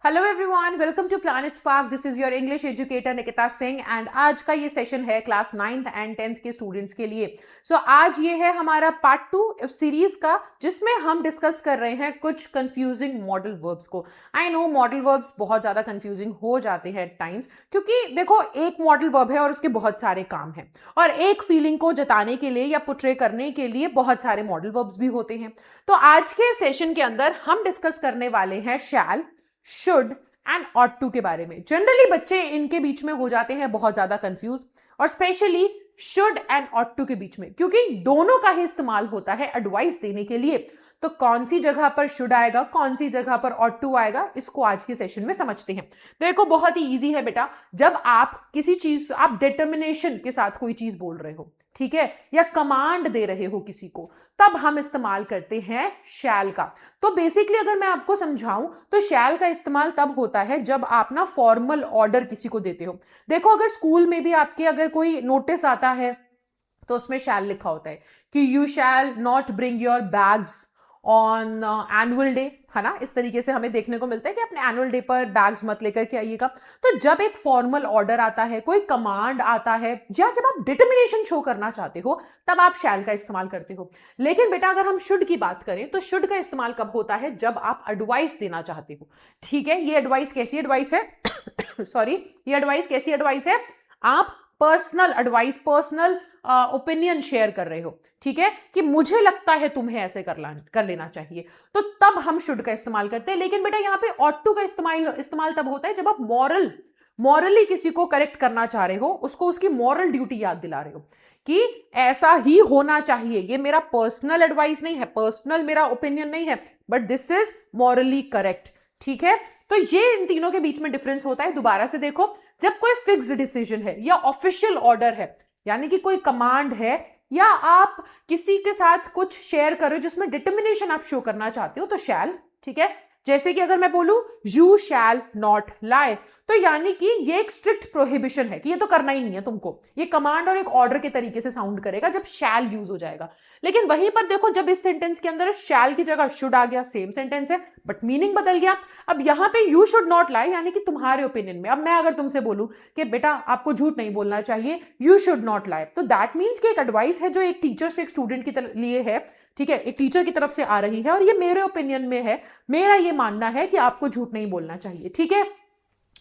Hello everyone, welcome to Planet Spark. This is your English educator Nikita Singh and आज का ये session है class 9th and 10th के students के लिए। आज ये है हमारा पार्ट 2 सीरीज का, जिसमें हम डिस्कस कर रहे हैं कुछ कंफ्यूजिंग मॉडल वर्ब्स को। आई नो मॉडल वर्ब्स बहुत ज्यादा कंफ्यूजिंग हो जाते हैं एट टाइम्स, क्योंकि देखो एक मॉडल वर्ब है और उसके बहुत सारे काम हैं, और एक फीलिंग को जताने के लिए या पुट्रे करने के लिए बहुत सारे मॉडल वर्ब्स भी होते हैं। तो आज के सेशन के अंदर हम डिस्कस करने वाले हैं शैल, शुड एंड ऑट टू के बारे में। जनरली बच्चे इनके बीच में हो जाते हैं बहुत ज्यादा कंफ्यूज, और specially should and ought to के बीच में, क्योंकि दोनों का ही इस्तेमाल होता है एडवाइस देने के लिए। तो कौन सी जगह पर शुड आएगा, कौन सी जगह पर ऑट टू आएगा, इसको आज के सेशन में समझते हैं। देखो बहुत ही इजी है बेटा, जब आप किसी चीज, आप डिटर्मिनेशन के साथ कोई चीज बोल रहे हो, ठीक है, या कमांड दे रहे हो किसी को, तब हम इस्तेमाल करते हैं शैल का। तो बेसिकली अगर मैं आपको समझाऊं तो शैल का इस्तेमाल तब होता है जब आप ना फॉर्मल ऑर्डर किसी को देते हो। देखो अगर स्कूल में भी आपके अगर कोई नोटिस आता है तो उसमें शैल लिखा होता है कि you shall not bring your bags on annual day, है ना। इस तरीके से हमें देखने को मिलता है कि अपने एनुअल डे पर बैग्स मत लेकर के आइएगा। तो जब एक फॉर्मल ऑर्डर आता है, कोई कमांड आता है, या जब आप डिटर्मिनेशन शो करना चाहते हो, तब आप शैल का इस्तेमाल करते हो। लेकिन बेटा अगर हम शुड की बात करें तो शुड का इस्तेमाल कब होता है, जब आप एडवाइस देना चाहते हो। ठीक है, ये एडवाइस कैसी एडवाइस है सॉरी, ये एडवाइस कैसी एडवाइस है, आप personal advice, personal opinion share कर रहे हो, ठीक है, कि मुझे लगता है तुम्हें ऐसे कर लेना चाहिए, तो तब हम शुड का इस्तेमाल करते हैं। लेकिन बेटा यहाँ पे ऑट टू का इस्तेमाल तब होता है जब आप मॉरली किसी को करेक्ट करना चाह रहे हो, उसको उसकी मॉरल ड्यूटी याद दिला रहे हो कि ऐसा ही होना चाहिए। ये मेरा पर्सनल एडवाइस नहीं है, पर्सनल मेरा ओपिनियन नहीं है, but this is morally correct. ठीक है, तो ये इन तीनों के बीच में डिफरेंस होता है। दोबारा से देखो, जब कोई फिक्स्ड डिसीजन है या ऑफिशियल ऑर्डर है, यानी कि कोई कमांड है, या आप किसी के साथ कुछ शेयर कर रहे हो जिसमें डिटर्मिनेशन आप शो करना चाहते हो, तो शैल। ठीक है, जैसे कि अगर मैं बोलूं यू शैल नॉट लाई, तो यानी कि ये एक स्ट्रिक्ट प्रोहिबिशन है कि ये तो करना ही नहीं है तुमको। ये कमांड और एक ऑर्डर के तरीके से साउंड करेगा जब शैल यूज हो जाएगा। लेकिन वहीं पर देखो, जब इस सेंटेंस के अंदर शैल की जगह शुड आ गया, सेम सेंटेंस है बट मीनिंग बदल गया। अब यहां पे यू शुड नॉट लाई यानी कि तुम्हारे ओपिनियन में, अब मैं अगर तुमसे बोलूं कि बेटा आपको झूठ नहीं बोलना चाहिए, यू शुड नॉट लाई, तो दैट मीन्स कि एक एडवाइस है जो एक टीचर से एक स्टूडेंट के लिए है, ठीक है, एक टीचर की तरफ से आ रही है, और ये मेरे ओपिनियन में है, मेरा ये मानना है कि आपको झूठ नहीं बोलना चाहिए। ठीक है,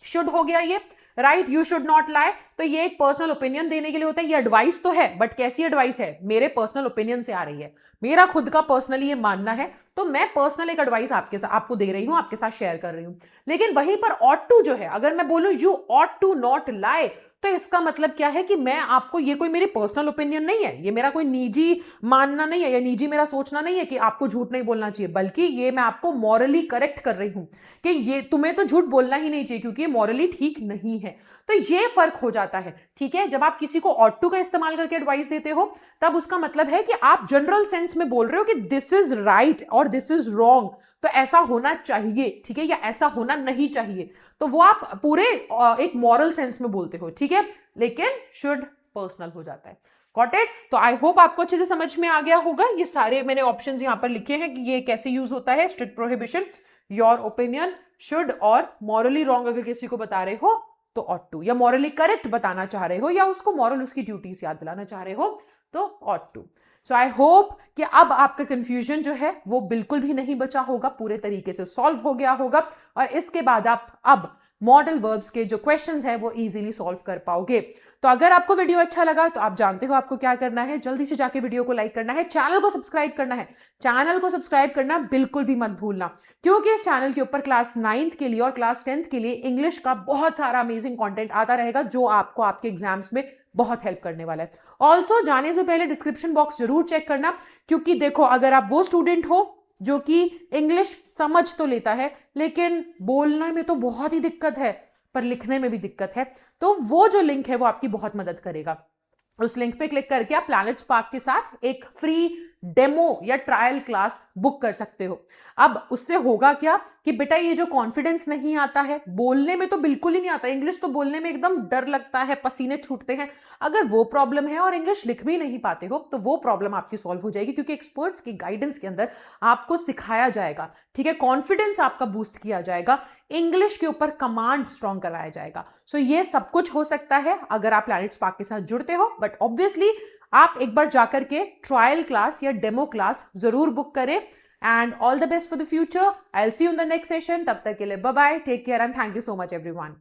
शुड हो गया ये, right, you should not lie, तो ये एक पर्सनल ओपिनियन देने के लिए होता है। ये एडवाइस तो है, बट कैसी एडवाइस है, मेरे पर्सनल ओपिनियन से आ रही है, मेरा खुद का पर्सनली ये मानना है, तो मैं पर्सनल एक एडवाइस आपको दे रही हूं, आपके साथ शेयर कर रही हूं। लेकिन वहीं पर ऑट टू जो है, अगर मैं बोलूं you ought to not lie, तो इसका मतलब क्या है कि मैं आपको, ये कोई मेरी पर्सनल ओपिनियन नहीं है, ये मेरा कोई निजी मानना नहीं है, या निजी मेरा सोचना नहीं है कि आपको झूठ नहीं बोलना चाहिए, बल्कि ये मैं आपको मॉरली करेक्ट कर रही हूं कि ये तुम्हें तो झूठ बोलना ही नहीं चाहिए, क्योंकि ये मॉरली ठीक नहीं है। तो ये फर्क हो जाता है। ठीक है, जब आप किसी को ऑट टू का इस्तेमाल करके एडवाइस देते हो, तब उसका मतलब है कि आप जनरल सेंस में बोल रहे हो कि दिस इज राइट और दिस इज रॉन्ग, तो ऐसा होना चाहिए, ठीक है, या ऐसा होना नहीं चाहिए, तो वो आप पूरे एक मॉरल सेंस में बोलते हो। ठीक है, लेकिन शुड पर्सनल हो जाता है। Got it? तो आई होप आपको अच्छे से समझ में आ गया होगा। ये सारे मैंने ऑप्शंस यहां पर लिखे हैं कि ये कैसे यूज होता है, strict prohibition, your opinion, should, और मॉरली रॉन्ग अगर किसी को बता रहे हो तो ऑट टू, या मॉरली करेक्ट बताना चाह रहे हो, या उसको मॉरल उसकी ड्यूटीज याद दिलाना चाह रहे हो, तो ought to. So I hope कि अब आपका कंफ्यूजन जो है वो बिल्कुल भी नहीं बचा होगा, पूरे तरीके से सॉल्व हो गया होगा, और इसके बाद आप अब मॉडल वर्ब्स के जो क्वेश्चंस हैं वो इजीली सॉल्व कर पाओगे। तो अगर आपको वीडियो अच्छा लगा तो आप जानते हो आपको क्या करना है, जल्दी से जाके वीडियो को लाइक करना है, चैनल को सब्सक्राइब करना है, चैनल को सब्सक्राइब करना बिल्कुल भी मत भूलना, क्योंकि इस चैनल के ऊपर क्लास 9th के लिए और क्लास 10th के लिए इंग्लिश का बहुत सारा अमेजिंग कंटेंट आता रहेगा, जो आपको आपके एग्जाम्स में बहुत हेल्प करने वाला है। ऑल्सो जाने से पहले डिस्क्रिप्शन बॉक्स जरूर चेक करना, क्योंकि देखो अगर आप वो स्टूडेंट हो जो कि इंग्लिश समझ तो लेता है लेकिन बोलने में तो बहुत ही दिक्कत है, पर लिखने में भी दिक्कत है, तो वो जो लिंक है वो आपकी बहुत मदद करेगा। उस लिंक पे क्लिक करके आप प्लैनेट स्पार्क के साथ एक फ्री डेमो या ट्रायल क्लास बुक कर सकते हो। अब उससे होगा क्या कि बेटा ये जो कॉन्फिडेंस नहीं आता है, बोलने में तो बिल्कुल ही नहीं आता, इंग्लिश तो बोलने में एकदम डर लगता है, पसीने छूटते हैं, अगर वो प्रॉब्लम है और इंग्लिश लिख भी नहीं पाते हो तो वो प्रॉब्लम आपकी सॉल्व हो जाएगी, क्योंकि एक्सपर्ट्स की गाइडेंस के अंदर आपको सिखाया जाएगा, ठीक है, कॉन्फिडेंस आपका बूस्ट किया जाएगा, इंग्लिश के ऊपर कमांड स्ट्रॉन्ग कराया जाएगा। सो ये सब कुछ हो सकता है अगर आप प्लैनेट स्पार्क के साथ जुड़ते हो, बट ऑब्वियसली आप एक बार जाकर के ट्रायल क्लास या डेमो क्लास जरूर बुक करें। And all the best for the future. I will see you in the next session. तब तक के लिए bye bye, take care and thank you so much everyone.